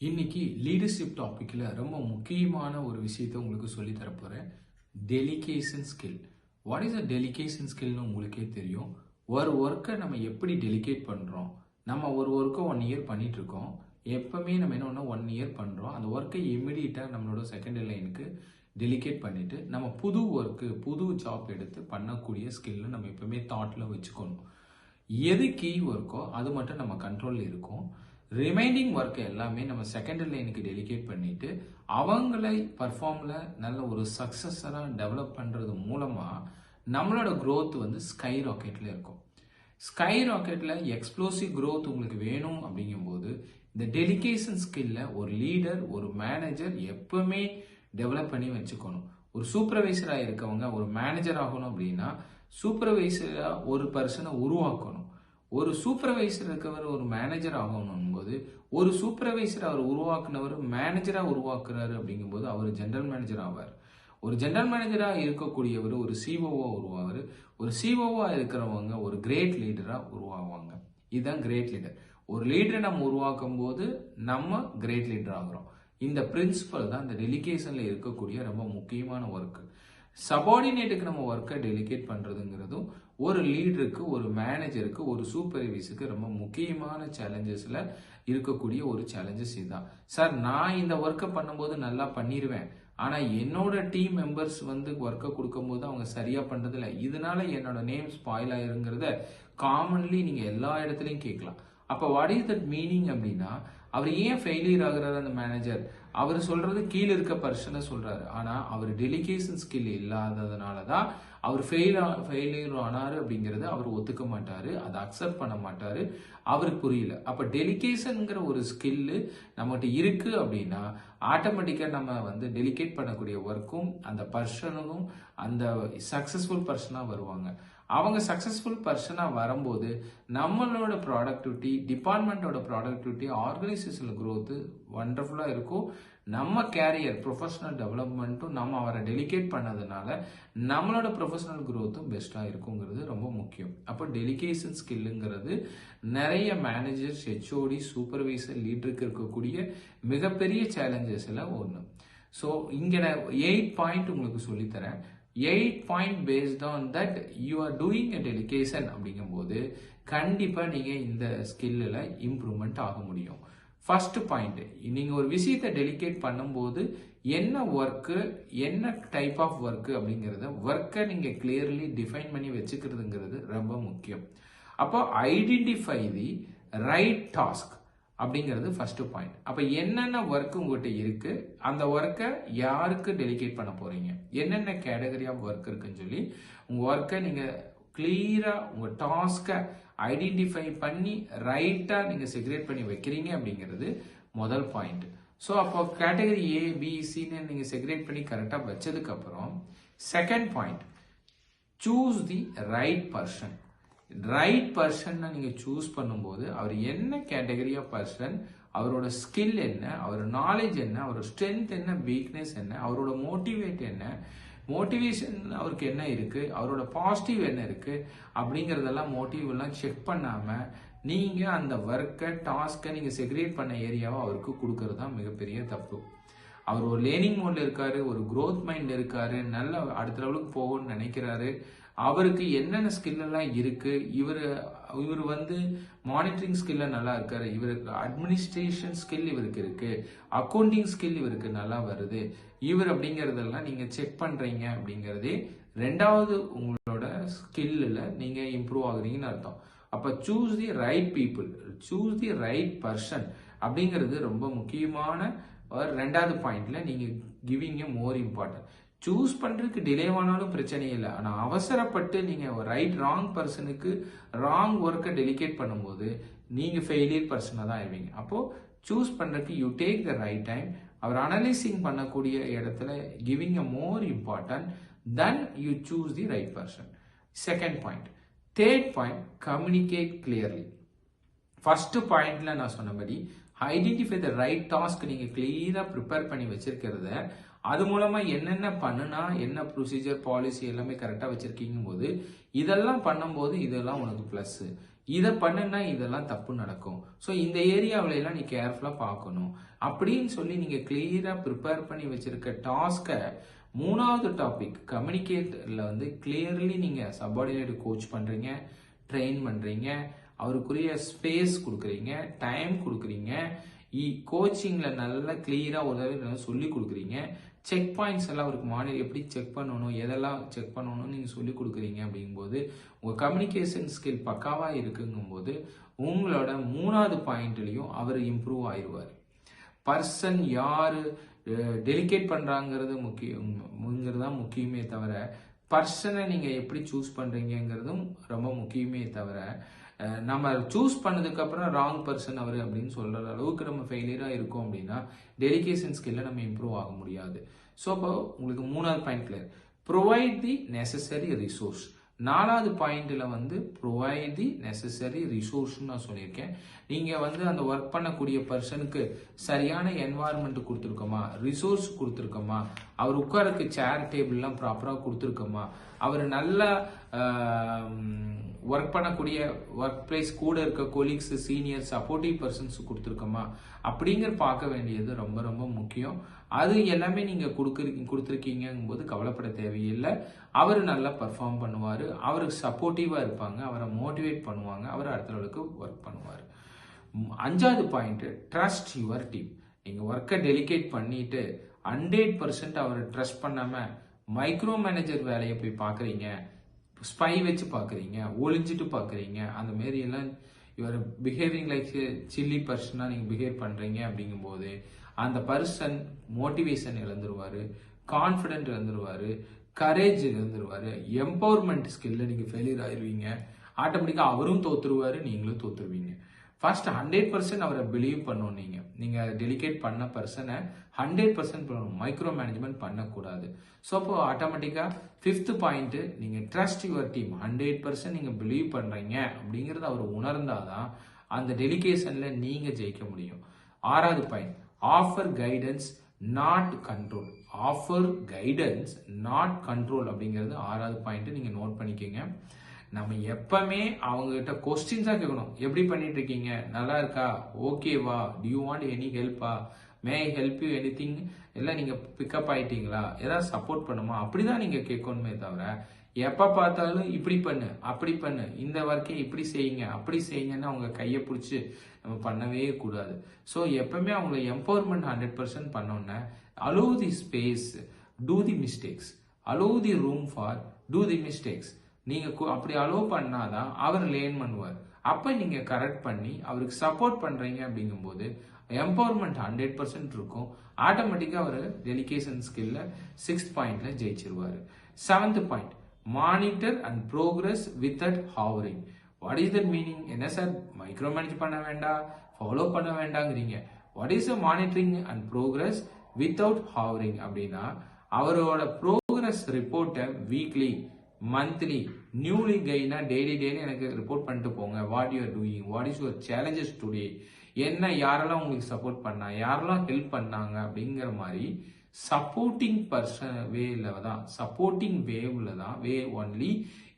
இன்னைக்கு லீடர்ஷிப் டாபிக்ல ரொம்ப முக்கியமான ஒரு விஷயத்தை உங்களுக்கு சொல்லி தரப்போறேன். Delegation skill. What is a delegation ஸ்கில்னு உங்களுக்கே தெரியும். ஒரு ஒர்க்கை நம்ம எப்படி டெலிகேட் பண்றோம். நம்ம ஒரு ஒர்க்கை 1 இயர் பண்ணிட்டு இருக்கோம். எப்பவுமே நம்ம என்ன பண்ணோம் 1 இயர் பண்றோம். அந்த ஒர்க்கை இமிடியேட்டா நம்மளோட செகண்ட் லைனுக்கு டெலிகேட் பண்ணிட்டு நம்ம புது ஒர்க்கு புது ஜாப் எடுத்து பண்ணக்கூடிய ஸ்கில்ல நம்ம எப்பவுமே தாட்ல வச்சுக்கணும். எது கீ ஒர்க்கோ அது மட்டும் நம்ம கண்ட்ரோல்ல இருக்கும். ரிமைனிங் ஒர்க் எல்லாமே நம்ம செகண்ட் லைனுக்கு டெலிகேட் பண்ணிட்டு அவங்களை பர்ஃபார்ம்ல நல்ல ஒரு சக்சஸரா டெவலப் பண்றது மூலமா நம்மளோட growth வந்து ஸ்கை ராக்கெட்ல இருக்கும். ஸ்கை ராக்கெட்ல எக்ஸ்ப்ளோசிவ் growth உங்களுக்கு வேணும் அப்படிங்கும்போது இந்த டெலிகேஷன் ஸ்கில்ல ஒரு லீடர் ஒரு மேனேஜர் எப்பவுமே டெவலப் பண்ணி வச்சுக்கணும். ஒரு சூப்பர்வைசரா இருக்கவங்க ஒரு மேனேஜர் ஆகணும் அப்படின்னா சூப்பர்வைசரா ஒரு பர்சனை உருவாக்கணும். ஒரு சூப்பர்வைசர் இருக்கவர் ஒரு மேனேஜர் ஆகணும் போது ஒரு சூப்பர்வைசர் அவர் உருவாக்குனவர் மேனேஜரா உருவாக்குறாரு அப்படிங்கும்போது அவர் ஜெனரல் மேனேஜர் ஆவார். ஒரு ஜெனரல் மேனேஜரா இருக்கக்கூடியவர் ஒரு சிஓஓ உருவாவார். ஒரு சிஓஓ இருக்கிறவங்க ஒரு கிரேட் லீடரா உருவாவாங்க. இதுதான் கிரேட் லீடர். ஒரு லீடரை நம்ம உருவாக்கும் போது நம்ம கிரேட் லீடர் ஆகிறோம். இந்த பிரின்சிபல் தான் இந்த டெலிகேஷன்ல இருக்கக்கூடிய ரொம்ப முக்கியமான ஒர்க். சபார்டினேட்டுக்கு நம்ம ஒர்க்கை டெலிகேட் பண்றதுங்கிறதும் ஒரு லீடருக்கு ஒரு மேனேஜருக்கு ஒரு சூப்பர்வைசருக்கு ரொம்ப முக்கியமான சேலஞ்சஸ்ல இருக்கக்கூடிய ஒரு சேலஞ்சஸ் இதுதான். சார் நான் இந்த ஒர்க்கை பண்ணும்போது நல்லா பண்ணிடுவேன், ஆனா என்னோட டீம் மெம்பர்ஸ் வந்து ஒர்க்கை கொடுக்கும்போது அவங்க சரியா பண்றதில்ல, இதனால என்னோட நேம் ஸ்பாயில் ஆயிருங்கிறத காமன்லி நீங்க எல்லா இடத்துலையும் கேட்கலாம். அப்ப வாட் இஸ் தட் மீனிங் அப்படின்னா அவர் ஏன் ஃபெயிலியர் ஆகுறாரு அந்த மேனேஜர்? அவர் சொல்றது கீழே இருக்க பர்சனை சொல்றாரு, ஆனா அவர் டெலிகேஷன் ஸ்கில் இல்லாததுனாலதான் அவர் ஃபெயிலியர் ஆனாரு அப்படிங்கறத அவர் ஒத்துக்க மாட்டாரு, அதை அக்செப்ட் பண்ண மாட்டாரு, அவருக்கு புரியல. அப்ப டெலிகேஷன்ங்கிற ஒரு ஸ்கில் நம்மகிட்ட இருக்கு அப்படின்னா ஆட்டோமேட்டிக்கா நம்ம வந்து டெலிகேட் பண்ணக்கூடிய ஒர்க்கும் அந்த பர்சனும் அந்த சக்சஸ்ஃபுல் பர்சனா வருவாங்க. அவங்க சக்சஸ்ஃபுல் பர்சனா வரும்போது நம்மளோட ப்ராடக்டிவிட்டி டிபார்ட்மெண்டோட ப்ராடக்டிவிட்டி ஆர்கனைசேஷனல் growth வண்டர்ஃபுல்லா இருக்கும். நம்ம கேரியர் ப்ரொஃபஷனல் டெவலப்மெண்ட்டும் நம்ம அவரை டெலிகேட் பண்ணதுனால நம்மளோட ப்ரொஃபஷனல் growthம் பெஸ்டா இருக்குங்கிறது ரொம்ப முக்கியம். அப்போ டெலிகேஷன் ஸ்கில்லுங்கிறது நிறைய மேனேஜர்ஸ் ஹெச்ஓடி சூப்பர்வைசர் லீடருக்கு இருக்கக்கூடிய மிகப்பெரிய சேலஞ்சஸ்ல ஒன்று. ஸோ இங்க நான் 8 பாயிண்ட் உங்களுக்கு சொல்லித்தரேன். 8 point based on that you are doing a delegation அப்படிங்கும்போது கண்டிப்பா நீங்க இந்த ஸ்கில்ல இம்ப்ரூவ்மெண்ட் ஆக முடியும். ஃபர்ஸ்ட் பாயிண்ட், நீங்க ஒரு விஷயத்தை டெலிகேட் பண்ணும்போது என்ன ஒர்க்கு என்ன டைப் ஆஃப் ஒர்க்கு அப்படிங்கறத ஒர்க்கை நீங்க கிளியர்லி டிஃபைன் பண்ணி வச்சுக்கிறதுங்கிறது ரொம்ப முக்கியம். அப்போ ஐடென்டிஃபை தி ரைட் டாஸ்க் அப்படிங்கிறது ஃபர்ஸ்ட் பாயிண்ட். அப்ப என்னென்ன ஒர்க் உங்ககிட்ட இருக்கு, அந்த ஒர்க்கை யாருக்கு டெலிகேட் பண்ண போறீங்க, என்னென்ன கேட்டகரி ஆஃப் ஒர்க் இருக்குன்னு சொல்லி உங்க ஒர்க்கை நீங்க கிளியரா உங்க டாஸ்கை ஐடென்டிஃபை பண்ணி ரைட்டா நீங்க செக்ரேட் பண்ணி வைக்கிறீங்க அப்படிங்கிறது முதல் பாயிண்ட். ஸோ அப்போ கேட்டகரி ஏ பி சின்னு நீங்க செக்ரேட் பண்ணி கரெக்டா வச்சதுக்கு அப்புறம் second point, choose the right person. Right person நீங்க சூஸ் பண்ணும்போது அவர் என்ன கேட்டகரி ஆஃப் பர்சன், அவரோட ஸ்கில் என்ன, அவர் நாலேஜ் என்ன, அவரோட ஸ்ட்ரென்த் என்ன, வீக்னஸ் என்ன, அவரோட மோட்டிவேட் என்ன, மோட்டிவேஷன் அவருக்கு என்ன இருக்கு, அவரோட பாசிட்டிவ் என்ன இருக்கு அப்படிங்கறதெல்லாம் மோட்டிவ் எல்லாம் செக் பண்ணாம நீங்க அந்த ஒர்க்கை டாஸ்கை நீங்க செக்ரேட் பண்ண ஏரியாவை அவருக்கு கொடுக்கறது தான் மிகப்பெரிய தப்பு. அவர் ஒரு லேர்னிங் மோட்ல இருக்காரு, ஒரு growth மைண்ட் இருக்காரு, நல்ல அடுத்த லெவலுக்கு போகணும்னு நினைக்கிறாரு, அவருக்கு என்னென்ன ஸ்கில் எல்லாம் இருக்கு, இவர் வந்து மானிட்டரிங் ஸ்கில்ல நல்லா இருக்காரு, இவருக்கு அட்மினிஸ்ட்ரேஷன் ஸ்கில் இவருக்கு இருக்கு, அக்கௌண்டிங் ஸ்கில் இவருக்கு நல்லா வருது, இவர் அப்படிங்கறதெல்லாம் நீங்க செக் பண்றீங்க அப்படிங்கறதே ரெண்டாவது உங்களோட ஸ்கில்ல நீங்க இம்ப்ரூவ் ஆகுறீங்கன்னு அர்த்தம். அப்ப choose the right people, choose the right person அப்படிங்கிறது ரொம்ப முக்கியமான ரெண்டாவது பாயிண்ட்ல நீங்க கிவிங் மோர் இம்பார்ட்டன்ட். சூஸ் பண்றதுக்கு டிலே ஆனாலும் பிரச்சனை இல்லை, ஆனா அவசரப்பட்டு நீங்க ரைட் ராங் பர்சனுக்கு ராங் ஒர்க்கை டெலிகேட் பண்ணும்போது நீங்க ஃபெயிலியர் பர்சனா தான் ஆயிருவீங்க. அப்போ சூஸ் பண்றதுக்கு you take the right time. அவர் அனலைசிங் பண்ணக்கூடிய இடத்துல giving more important then you choose the right person. Second point. Third point, communicate clearly. First பாயிண்ட்ல நான் சொன்னபடி ஐடென்டிஃபை த ரைட் டாஸ்க் நீங்க கிளியரா ப்ரிப்பேர் பண்ணி வச்சிருக்கிறத அது மூலமா என்னென்ன பண்ணுனா என்ன ப்ரொசீஜர் பாலிசி எல்லாமே கரெக்டாக வச்சிருக்கீங்க போது இதெல்லாம் பண்ணும்போது இதெல்லாம் உனக்கு ப்ளஸ், இதை பண்ணுனா இதெல்லாம் தப்பு நடக்கும். ஸோ இந்த ஏரியாவில எல்லாம் நீ கேர்ஃபுல்லாக பார்க்கணும் அப்படின்னு சொல்லி நீங்கள் கிளியராக ப்ரிப்பேர் பண்ணி வச்சிருக்க டாஸ்கை 3வது டாபிக் கம்யூனிகேட்ல வந்து கிளியர்லி நீங்கள் சப்பார்டினேட் கோச் பண்ணுறீங்க, ட்ரெயின் பண்ணுறீங்க, அவருக்குரிய ஸ்பேஸ் கொடுக்குறீங்க, டைம் கொடுக்குறீங்க, கோச்சிங்ல நல்லா கிளியரா ஒரு தடவை சொல்லி கொடுக்குறீங்க, செக் பாயிண்ட்ஸ் எல்லாம் அவருக்கு எப்படி செக் பண்ணணும், எதெல்லாம் செக் பண்ணணும்னு நீங்க சொல்லி கொடுக்குறீங்க. அப்படிங்கும்போது உங்க கம்யூனிகேஷன் ஸ்கில் பக்காவா இருக்குங்கும்போது உங்களோட 3வது பாயிண்ட்லயும் அவர் இம்ப்ரூவ் ஆயிடுவார். பர்சன் யாரு டெலிகேட் பண்றாங்கிறது முக்கியம்ங்கிறதான் முக்கியமே தவிர பர்சனை நீங்க எப்படி சூஸ் பண்றீங்கிறதும் ரொம்ப முக்கியமே தவிர நம்ம சூஸ் பண்ணதுக்கு அப்புறம் ராங் பர்சன் அவர் அப்படின்னு சொல்ற அளவுக்கு நம்ம ஃபெயிலியரா இருக்கோம் அப்படின்னா டெலிகேஷன் ஸ்கில்ல நம்ம இம்ப்ரூவ் ஆக முடியாது. ஸோ அப்போ உங்களுக்கு 3வது பாயிண்ட் கிளியர். ப்ரொவைட் தி நெசசரி ரிசோர்ஸ். 4வது பாயிண்ட்ல வந்து ப்ரொவைட் தி நெசசரி ரிசோர்ஸ் நான் சொல்லியிருக்கேன். நீங்க வந்து அந்த ஒர்க் பண்ணக்கூடிய பர்சனுக்கு சரியான என்வாயர்மெண்ட் கொடுத்துருக்கோமா, ரிசோர்ஸ் கொடுத்துருக்கோமா, அவர் உட்காரக்கு சேர் டேபிள்லாம் ப்ராப்பராக கொடுத்துருக்கோமா, அவர் நல்லா ஒர்க் பண்ணக்கூடிய ஒர்க் பிளேஸ் கூட இருக்க கொலீக்ஸ், சீனியர், சப்போர்ட்டிவ் பர்சன்ஸ் கொடுத்துருக்கோமா அப்படிங்கிற பார்க்க வேண்டியது ரொம்ப ரொம்ப முக்கியம். அது எல்லாமே நீங்க கொடுத்துருக்கீங்கும் போது கவலைப்பட தேவையில்லை. அவர் நல்லா பர்ஃபார்ம் பண்ணுவார், அவருக்கு சப்போர்ட்டிவா இருப்பாங்க, அவரை மோட்டிவேட் பண்ணுவாங்க, அவர் அடுத்த லெவலுக்கு ஒர்க் பண்ணுவார். 5வது பாயிண்ட் ட்ரஸ்ட் யுவர் டீம். நீங்க ஒர்க்கை டெலிகேட் பண்ணிட்டு 100% அவரை ட்ரஸ்ட் பண்ணாம மைக்ரோ மேனேஜர் வேலையை போய் பார்க்குறீங்க, ஸ்பை வச்சு பார்க்குறீங்க, ஒளிஞ்சிட்டு பார்க்குறீங்க, அந்த மாரி எல்லாம் இவர் பிஹேவிங் லைக் சில்லி பர்சனாக நீங்கள் பிஹேவ் பண்ணுறீங்க. அப்படிங்கும்போது அந்த பர்சன் மோட்டிவேஷன் இழந்துருவார், கான்ஃபிடென்ட் இழந்துருவார், கரேஜ் இழந்துருவார், எம்பவர்மெண்ட் ஸ்கில்ல நீங்கள் ஃபெயிலியர் ஆயிடுவீங்க. ஆட்டோமேட்டிக்காக அவரும் தோத்துருவார், நீங்களும் தோத்துருவீங்க. ஃபர்ஸ்ட் 100% அவரை பிலீவ் பண்ணணும். நீங்கள் டெலிகேட் பண்ண பர்சனை 100% பண்ணணும், மைக்ரோ மேனேஜ்மெண்ட் பண்ணக்கூடாது. ஸோ அப்போ ஆட்டோமேட்டிக்காக 5th பாயிண்ட் நீங்கள் ட்ரஸ்ட் யுவர் டீம். 100% நீங்கள் பிலீவ் பண்ணுறீங்க அப்படிங்கிறத அவர் உணர்ந்தாதான் அந்த டெலிகேஷனில் நீங்கள் ஜெயிக்க முடியும். 6வது point offer guidance not control. Offer guidance not control அப்படிங்கிறது 6வது பாயிண்ட் நீங்கள் நோட் பண்ணிக்கோங்க. நம்ம எப்பவுமே அவங்க கிட்ட கொஸ்டின்ஸா கேட்கணும். எப்படி பண்ணிட்டு இருக்கீங்க, நல்லா இருக்கா, ஓகேவா, டு யூ வாண்ட் எனி ஹெல்ப்பா, may I help you anything, எல்லாம் நீங்க பிக்கப் ஆயிட்டீங்களா, ஏதாவது சப்போர்ட் பண்ணுமா, அப்படிதான் நீங்க கேட்கணுமே தவிர எப்ப பார்த்தாலும் இப்படி பண்ணு அப்படி பண்ணு, இந்த ஒர்க்கை இப்படி செய்யுங்க அப்படி செய்யுங்கன்னு அவங்க கையை பிடிச்சி நம்ம பண்ணவே கூடாது. ஸோ எப்பவுமே அவங்களை எம்பவர்மெண்ட் 100% பண்ணோன்னே allow the space, to the mistakes, allow the room for to the mistakes. நீங்க அப்படி அலோவ் பண்ணாதான் அவர் லேர்ன் பண்ணுவார். அப்ப நீங்க கரெக்ட் பண்ணி அவருக்கு சப்போர்ட் பண்றீங்க. அப்படிங்கும்போது எம்பவர்மெண்ட் 100% இருக்கும். ஆட்டோமேட்டிக்கா அவர் டெலிகேஷன் ஸ்கில்ல 6th பாயிண்ட்ல ஜெயிச்சிருவாரு. 7th point monitor and progress without hovering. What is that meaning? என்ன சார் மைக்ரோ மேனேஜ் பண்ண வேண்டாம், ஃபாலோ பண்ண வேண்டாங்கிறீங்க. What is monitoring and progress without hovering அப்படின்னா அவரோட ப்ரோக்ரஸ் ரிப்போர்ட்டை வீக்லி, மந்த்லி, நியூலி கைனா டெய்லி எனக்கு ரிப்போர்ட் பண்ணிட்டு போங்க. What you are doing, what is your challenges today, என்ன யாரெல்லாம் உங்களுக்கு சப்போர்ட் பண்ணா, யாரெல்லாம் ஹெல்ப் பண்ணாங்க அப்படிங்கிற மாதிரி சப்போர்ட்டிங் பர்சன் வேல தான், சப்போர்ட்டிங் வேவ்ல தான், way only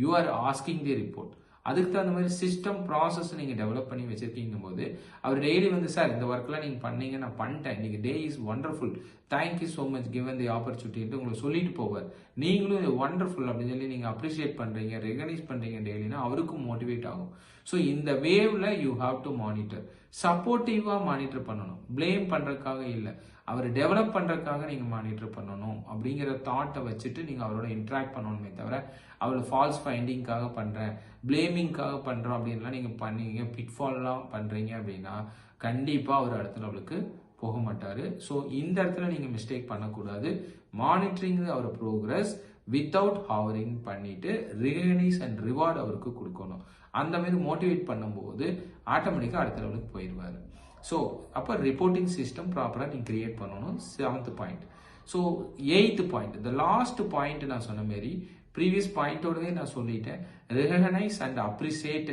you are asking the report. அதுக்கு தகுந்த மாதிரி சிஸ்டம் ப்ராசஸ் நீங்க டெவலப் பண்ணி வச்சிருக்கீங்க போது அவர் டெய்லி வந்து சார் இந்த ஒர்க்லாம் நீங்க பண்ணீங்க, நான் பண்ணிட்டேன், இன்னைக்கு day is wonderful, thank you so much given the opportunity உங்களுக்கு சொல்லிட்டு போவார். நீங்களும் இது ஒண்டர்ஃபுல் அப்படின்னு சொல்லி நீங்க அப்ரிஷியேட் பண்றீங்க, ரெகனைஸ் பண்றீங்க டெய்லினா அவருக்கும் மோட்டிவேட் ஆகும். ஸோ இந்த வேவ்ல யூ ஹாவ் டு மானிட்டர், சப்போர்ட்டிவா மானிட்டர் பண்ணணும், பிளேம் பண்றதுக்காக இல்லை, அவர் டெவலப் பண்றதுக்காக நீங்க மானிட்டர் பண்ணணும் அப்படிங்கிற தாட்டை வச்சுட்டு நீங்க அவரோட இன்ட்ராக்ட் பண்ணணுமே தவிர அவர் ஃபால்ஸ் ஃபைண்டிங்காக பண்றேன், பிளேமிங்காக பண்றோம் அப்படின்லாம் நீங்க பண்ணீங்க, பிட்ஃபால்லாம் பண்றீங்க அப்படின்னா கண்டிப்பா அவர் அடுத்த லெவலுக்கு போக மாட்டாரு. ஸோ இந்த இடத்துல நீங்க மிஸ்டேக் பண்ணக்கூடாது. மானிட்டரிங் அவர் ப்ரோக்ரஸ் வித்தவுட் ஹவரிங் பண்ணிட்டு ரெகனைஸ் அண்ட் ரிவார்ட் அவருக்கு கொடுக்கணும். அந்த மாதிரி மோட்டிவேட் பண்ணும்போது ஆட்டோமேட்டிக்கா அடுத்த லெவலுக்கு போயிடுவாரு. ஸோ அப்போ ரிப்போர்ட்டிங் சிஸ்டம் ப்ராப்பராக நீங்கள் கிரியேட் பண்ணணும். 7th point. So 8th point, the last point நான் சொன்ன மாதிரி ப்ரீவியஸ் பாயிண்டோடவே நான் சொல்லிட்டேன். Recognise and appreciate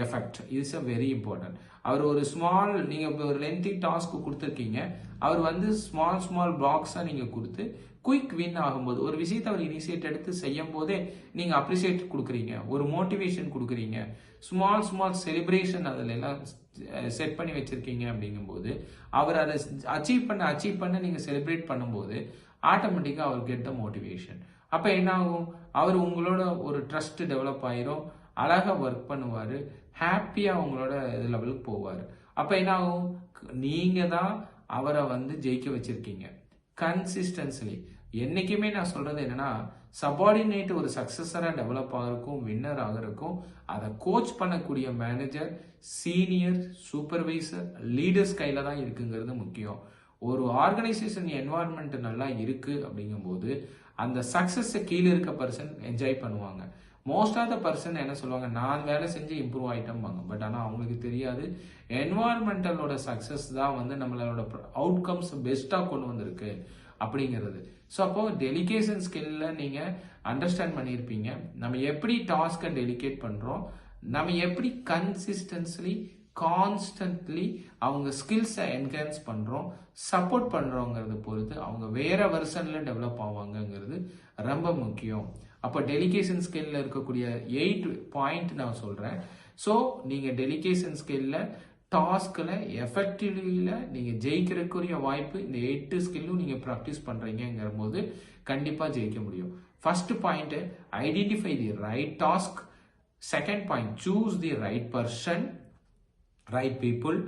effect is a very important. அவர் ஒரு ஸ்மால், நீங்க ஒரு லென்த்தி டாஸ்க் கொடுத்துருக்கீங்க, அவர் வந்து ஸ்மால் பிளாக்ஸா நீங்க கொடுத்து குயிக் வின் ஆகும்போது, ஒரு விஷயத்தை அவர் இனிஷியேட் எடுத்து செய்யும் போதே நீங்க அப்ரிசியேட் கொடுக்குறீங்க, ஒரு மோட்டிவேஷன் கொடுக்குறீங்க, ஸ்மால் செலிப்ரேஷன் அதுல எல்லாம் செட் பண்ணி வச்சிருக்கீங்க அப்படிங்கும்போது, அவர் அதை அச்சீவ் பண்ண நீங்க செலிப்ரேட் பண்ணும்போது ஆட்டோமேட்டிக்கா அவர் கெட் த மோட்டிவேஷன். அப்ப என்ன ஆகும், அவர் உங்களோட ஒரு ட்ரஸ்ட் டெவலப் ஆயிரும், அழகா ஒர்க் பண்ணுவாரு, ஹாப்பியா உங்களோட லெவலுக்கு போவாரு. அப்ப என்ன ஆகும், நீங்க தான் அவரை வந்து ஜெயிக்க வச்சிருக்கீங்க. கன்சிஸ்டன்சிலி என்னைக்குமே நான் சொல்றது என்னன்னா, சபார்டினேட் ஒரு சக்சஸரா டெவலப் ஆகிறதுக்கும் வின்னர் ஆகிறதுக்கும் அதை கோச் பண்ணக்கூடிய மேனேஜர், சீனியர், சூப்பர்வைசர், லீடர்ஸ் கையில தான் இருக்குங்கிறது முக்கியம். ஒரு ஆர்கனைசேஷன் என்வாயர்மெண்ட் நல்லா இருக்கு அப்படிங்கும்போது அந்த சக்சஸ் கீழே இருக்க பர்சன் என்ஜாய் பண்ணுவாங்க. மோஸ்ட் ஆஃப் த பர்சன் என்ன சொல்லுவாங்க, நான் வேலை செஞ்சு இம்ப்ரூவ் ஆயிட்டோம்பாங்க. பட் ஆனால் அவங்களுக்கு தெரியாது, என்வாயர்மெண்டலோட சக்சஸ் தான் வந்து நம்மளோட அவுட்கம்ஸ் பெஸ்ட்டாக கொண்டு வந்திருக்கு அப்படிங்கிறது. ஸோ அப்போ டெலிகேஷன் ஸ்கில்ல நீங்க அண்டர்ஸ்டாண்ட் பண்ணியிருப்பீங்க. நம்ம எப்படி டாஸ்கை டெலிகேட் பண்றோம், நம்ம எப்படி கன்சிஸ்டன்ஸ்லி கான்ஸ்டன்ட்லி அவங்க ஸ்கில்ஸை என்ஹான்ஸ் பண்றோம், சப்போர்ட் பண்றோங்கிறத பொறுத்து அவங்க வேற வெர்ஷன்ல டெவலப் ஆவாங்கங்கிறது ரொம்ப முக்கியம். அப்போ டெலிகேஷன் ஸ்கில்ல இருக்கக்கூடிய 8 பாயிண்ட் நான் சொல்றேன். ஸோ நீங்க டெலிகேஷன் ஸ்கில்ல டாஸ்க்ல எஃபெக்டிவ்ல நீங்க ஜெயிக்கிறதுக்குரிய வாய்ப்பு இந்த 8 ஸ்கில்லும் நீங்க ப்ராக்டிஸ் பண்றீங்கிற போது கண்டிப்பா ஜெயிக்க முடியும். First point, identify the right task. Second point, choose the right person, right people.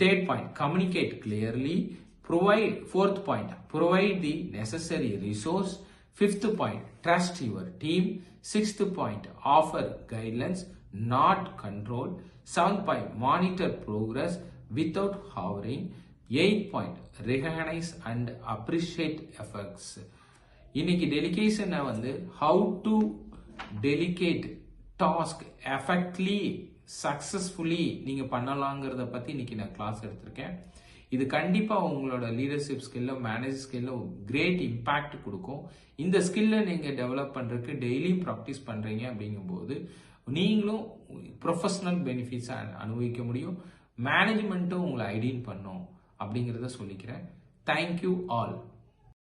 Third point, communicate clearly. Fourth point, provide the necessary resource. Fifth point, trust your team. Sixth point, offer guidelines, not control. Seventh point, monitor progress without hovering. Eighth point, recognize and appreciate efforts. இன்னைக்கு டெலிகேஷனை வந்து how to delegate task effectively successfully நீங்க பண்ணலாங்கிறத பத்தி இன்னைக்கு நான் class எடுத்திருக்கேன். இது கண்டிப்பா உங்களோட லீடர்ஷிப் ஸ்கில்ல, மேனேஜ் ஸ்கில்ல கிரேட் இம்பாக்ட் கொடுக்கும். இந்த ஸ்கில்ல நீங்க டெவலப் பண்றதுக்கு டெய்லியும் ப்ராக்டிஸ் பண்றீங்க அப்படிங்கும்போது நீங்களும் ப்ரொஃபஷனல் பெனிஃபிட்ஸ் அனுபவிக்க முடியும், மேனேஜ்மெண்ட்டும் உங்களை ஐடென்டிஃபை பண்ணும் அப்படிங்கிறத சொல்லிக்கிறேன். Thank you all.